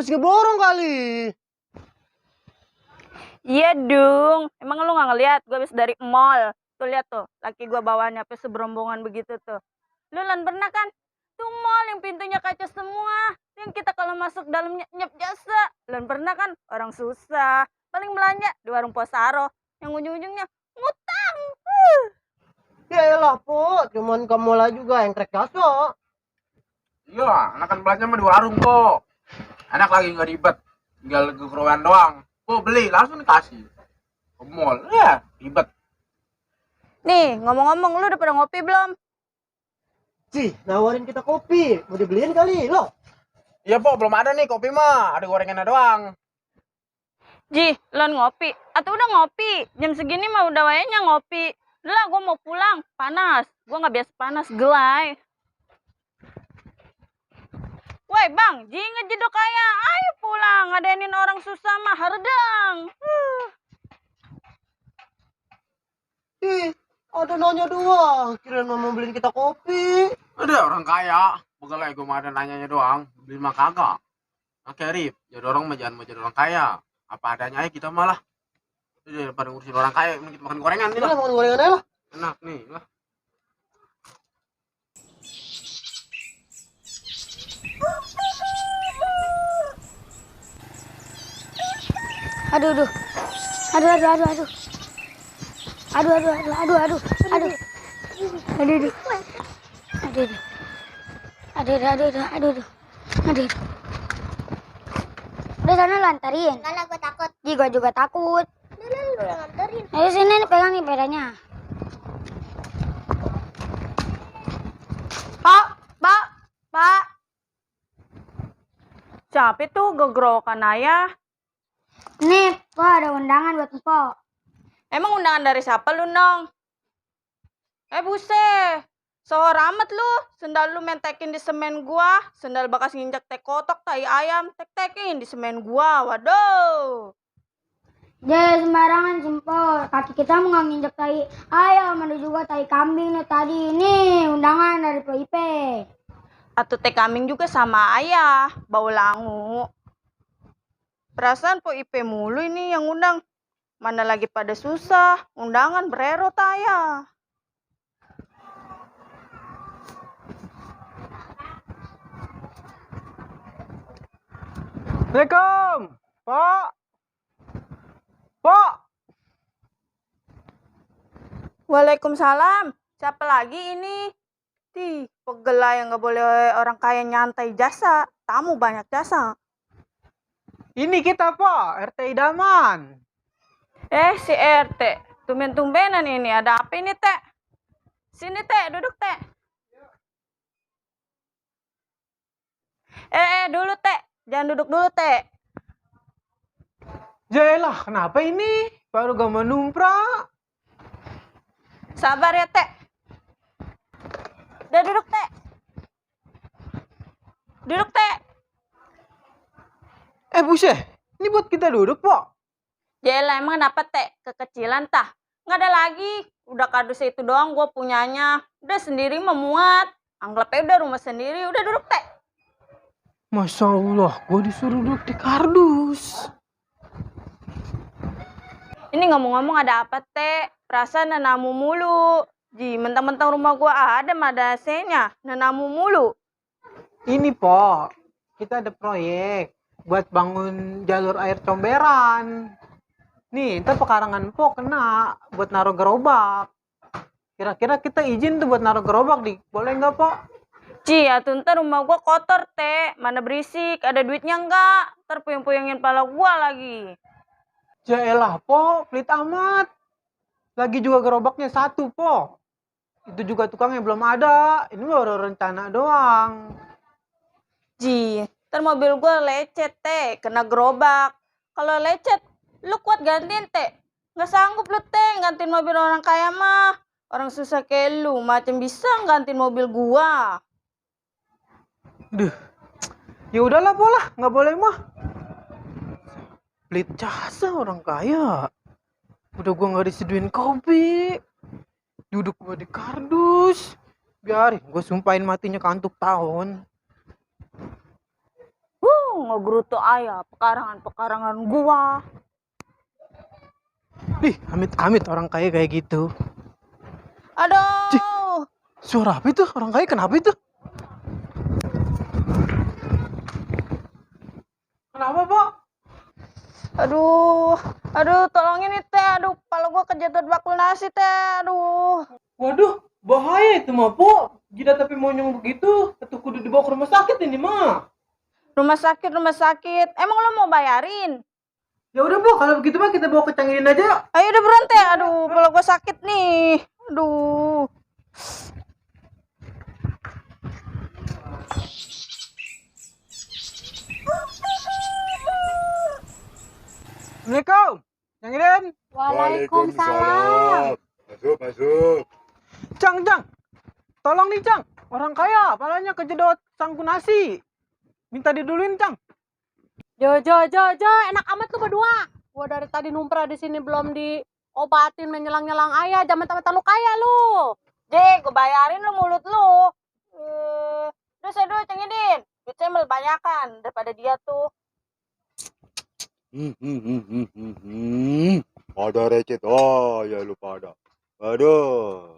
habis ngeborong kali. Iya dong, emang lu gak ngeliat gue habis dari mall. Tuh lihat tuh, laki gue bawanya apa seberombongan begitu tuh. Lu lan pernah kan? Tuh mall yang pintunya kaca semua. Yang kita kalau masuk dalamnya nyep jasa. Lan pernah kan? Orang susah. Paling belanja di warung Posaro. Yang ujung-ujungnya ngutang. Ya elah, Po. Cuman ke mall aja juga yang krek jasa. Iya, anak kan belanja mah di warung kok. Anak lagi nggak ribet, tinggal kekeruan doang. Kok beli langsung dikasih. Ke mall, ya ribet. Nih, ngomong-ngomong lu udah pada ngopi belum? Cih, nawarin kita kopi. Mau dibeliin kali, loh. Iya, Po, belum ada nih kopi mah. Ada gorengannya doang. Ji, lan ngopi? Atau udah ngopi? Jam segini mah udah wayanya ngopi. Udah lah, gue mau pulang. Panas. Gue gak biasa panas, gelai. Woi bang, Ji ngejedok kaya. Ayo pulang, ngadenin orang susah mah hardang. Ih, ada nanya doang. Kirain mau beliin kita kopi. Ada orang kaya. Bukan gue mah ada nanyanya doang. Beli mah kagak. Nah, Kerip, jadi orang mah jangan mau jadi orang kaya. Apa adanya aja kita malah. Daripada ngurusin orang kaya, kita makan gorengan nih Udah, lah. makan gorengan aja lah. Enak nih lah. Aduh, aduh. Aduh, aduh, aduh, aduh. Aduh, aduh, aduh, aduh, aduh, aduh. Aduh, aduh. Aduh, aduh. Aduh, aduh. Aduh, aduh, aduh, aduh, aduh. Aduh, aduh. Udah sana lu antarin. Enggak lah, gue takut. Ji, gua juga takut. Udah lu yang nganterin. Ayo sini nih, pegang nih pedanya. Pak. Siapa tuh gegrokan ayah? Nih, po ada undangan buat po. Emang undangan dari siapa lu, Nong? Buset. Sohor amat lu. Sendal lu mentekin di semen gua. Sendal bekas nginjak teh kotok, tai ayam. Tek-tekin di semen gua. Waduh. Jangan sembarangan simpo. Kaki kita mau nggak nginjek tai ayam, ada juga tai kambing nih tadi. Ini undangan dari PIP. Atau teh kambing juga sama ayah. Bau langu. Perasaan po IP mulu ini yang undang. Mana lagi pada susah. Undangan berero taya. Assalamualaikum, Pak. Pak. Waalaikumsalam. Siapa lagi ini? Pegel yang nggak boleh orang kaya nyantai jasa. Tamu banyak jasa. Ini kita, Pak. RT Idaman. Si RT. Tumben-tumbenan ini. Ada apa ini, Teh? Sini, Teh. Duduk, Teh. Dulu, Teh. Jangan duduk dulu, Teh. Jayalah, kenapa ini? Baru gak menumprak. Sabar ya, Teh. Udah duduk, Teh. Duduk, Teh. Buset. Ini buat kita duduk, Pak. Jela, emang kenapa, Teh? Kekecilan, tah? Nggak ada lagi. Udah kardus itu doang gue punyanya. Udah sendiri memuat. Anggapnya udah rumah sendiri. Udah duduk, Teh. Masya Allah, gue disuruh duduk di kardus. Ini ngomong-ngomong ada apa, Teh? Perasaan nanamu mulu. Ji, mentang-mentang rumah gue ada AC-nya. Nanamu mulu. Ini, Pak. Kita ada proyek buat bangun jalur air comberan. Nih, ntar pekarangan Po kena buat naruh gerobak. Kira-kira kita izin tuh buat naruh gerobak di. Boleh nggak, Pak? Ci, atuh ntar rumah gua kotor, Teh. Mana berisik, ada duitnya enggak? Ntar puyeng-puyengin pala gua lagi. Jaelah, Po, pelit amat. Lagi juga gerobaknya satu, Po. Itu juga tukangnya belum ada. Ini baru rencana doang. Ji, ntar mobil gua lecet, Teh. Kena gerobak. Kalau lecet, lu kuat gantiin, Teh. Nggak sanggup lu, Teh, gantiin mobil orang kaya mah. Orang susah kayak lu, macam bisa gantiin mobil gua. Duh, ya udahlah, Po lah, nggak boleh mah. Pelit jasa orang kaya. Udah gua nggak diseduin kopi, duduk gua di kardus. Biarin, gua sumpahin matinya kantuk tahun. Ngegerutu ayah, pekarangan gua. Ih, amit-amit orang kaya kayak gitu. Aduh. Suara apa itu? Orang kaya kenapa itu? Kenapa, Pak? Aduh, tolongin nih teh. Aduh, kepala gua kejatuhan bakul nasi teh. Aduh. Waduh, bahaya itu mah, Po. Gila tapi monyong begitu, atau kudu dibawa ke rumah sakit ini mah. Rumah sakit. Emang lo mau bayarin? Ya udah, Po, kalau begitu mah kita bawa ke Canggidin aja. Ayo udah berhenti. Aduh, kepala gua sakit nih. Aduh. Assalamualaikum. Canggidin. Waalaikumsalam. Masuk. Cang. Tolong nih, Cang. Orang kaya, palanya kejedot sangku nasi. Minta diduluin, Cang. Jo, enak amat lu berdua. Gua dari tadi numpra di sini belum diobatin menyelang-nyelang ayah, jangan mentang-mentang lu kaya lu. Gua bayarin lo mulut lu. Udah saya dulu Cengidin. Duitnya malah banyakan daripada dia tuh. Pada recet. Oh, ya lu pada. Aduh.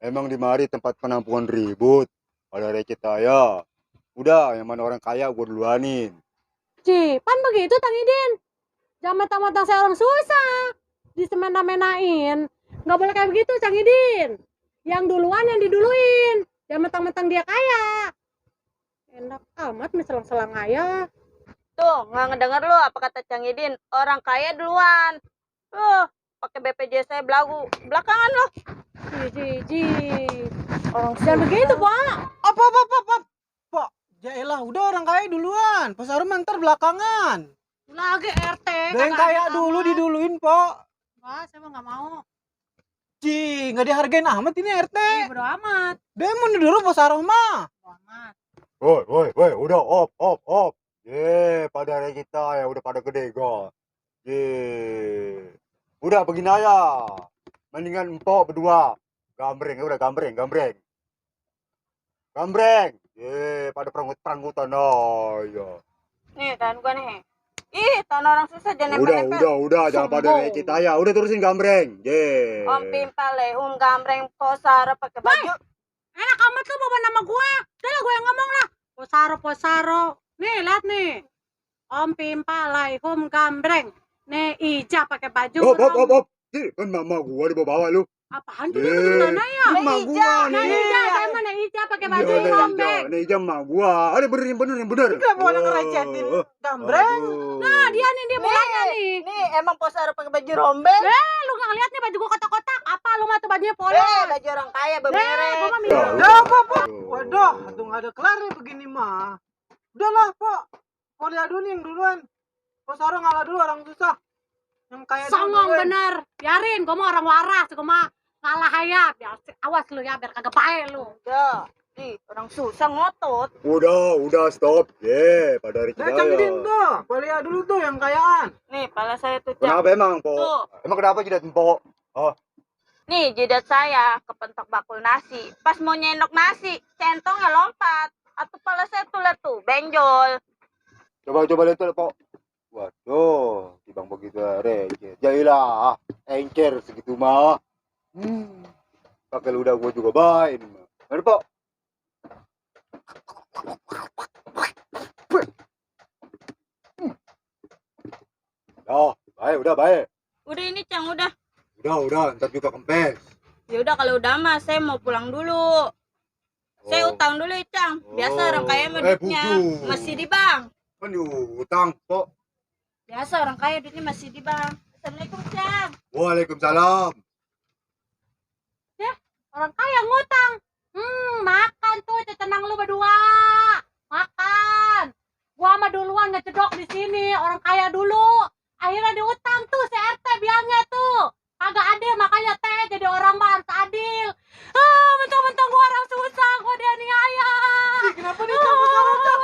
Emang di mari tempat penampungan ribut. Pada recet aja. Udah, yang mana orang kaya gua duluanin. Ci, pan begitu Tang Idin. Jangan mentang-mentang saya orang susah. Disemena-menain. Nggak boleh kayak begitu Cang Idin. Yang duluan yang diduluin. Jangan mentang-mentang dia kaya. Enak amat nih selang-selang ayah. Tuh, nggak ngedenger lu apa kata Cengidin. Orang kaya duluan. Pakai BPJS saya belagu. Belakangan lo. Ji. Jangan begitu, Pak. Apa? Pak, jaelah, udah orang kaya duluan. Pas Arum ntar belakangan. Lagi RT. Udah yang kaya dulu diduluin, Pak. Wah, saya mah nggak mau. Ci, nggak dihargain amat ini RT. Ih, bodo amat. Dia mau dulu Pas Arum mah. Bodo amat. Woi, udah op. Pada recet ya udah pada gede gua. Udah begini aja. Mendingan empok berdua. Gambreng. Pada peranggutan aja. Nih, tahan gua nih. Ih, tahan orang susah jangan nempel-nempel. Udah, jangan pada Sombong. recet aja. Udah terusin gambreng. Om Pimpal, Lehum, Gambreng, Posara pakai baju. Enak amat lu bawa nama gua. Udah lah, gua yang ngomong lah. Posaro. Nih, lihat nih. Om Pimpa, Laihum, Gambreng. Nih, Ija pakai baju. Op. Kan mama gua dibawa lu. Apaan tuh dia tanah ya? Mama gua Nah, nih. Ija, saya mana Ija pakai baju Iya, rombeng. Nih jam mah gua. Ada bener yang bener. Kenapa orang ngerecetin Gambreng? Nah, dia nih dia mulanya nih. Nih, emang Posara pakai baju rombeng. Lu nggak ngeliat nih baju gua kotak-kotak? Apa lu mah tuh bajunya polos? Baju orang kaya Gua bemerek. mah minum. Ya, Pak. Waduh, aduh nggak ada kelar ya begini mah. Udahlah, Pak. Mau lihat dulu nih yang duluan. Pas Arum ngalah dulu orang susah. Yang kaya dulu Songong duluan. bener. Biarin, gua mah orang waras. Gua mah ngalah ya. Awas lu ya, biar kagak pae lu. Udah. Nih, orang susah ngotot. Udah stop. Pada recet Dah Canggidin aja. tuh. Mau lihat dulu tuh yang kayaan. Nih, pala saya tuh, Cang. Kenapa emang, Po? Tuh. Emang kenapa jidat empok? Nih, jidat saya kepentok bakul nasi. Pas mau nyendok nasi, centongnya lompat. Atau pala saya tuh lihat tuh, benjol. Coba lihat tuh, Po. Waduh, tibang begitu recet. Jailah, encer segitu mah. Pakai ludah gua juga baik. Mana, Po? Udah baik. Udah ini, Cang, udah. Udah, ntar juga kempes. Ya udah kalau udah mah saya mau pulang dulu. Saya utang dulu ya, Cang. Biasa orang kaya mah duitnya bujuk. masih di bank. Kan utang, Po. Biasa orang kaya duitnya masih di bank. Assalamualaikum, Cang. Waalaikumsalam. Orang kaya ngutang. Makan tuh, tenang lu berdua. Makan. Gua mah duluan ngecedok di sini, orang kaya dulu. Akhirnya diutang tuh si RT biangnya tuh. Kagak adil, makanya teh jadi orang mah harus adil. Mentang-mentang gua orang susah, gua dianiaya. Kenapa nih Cang? Pas Arum, Cang?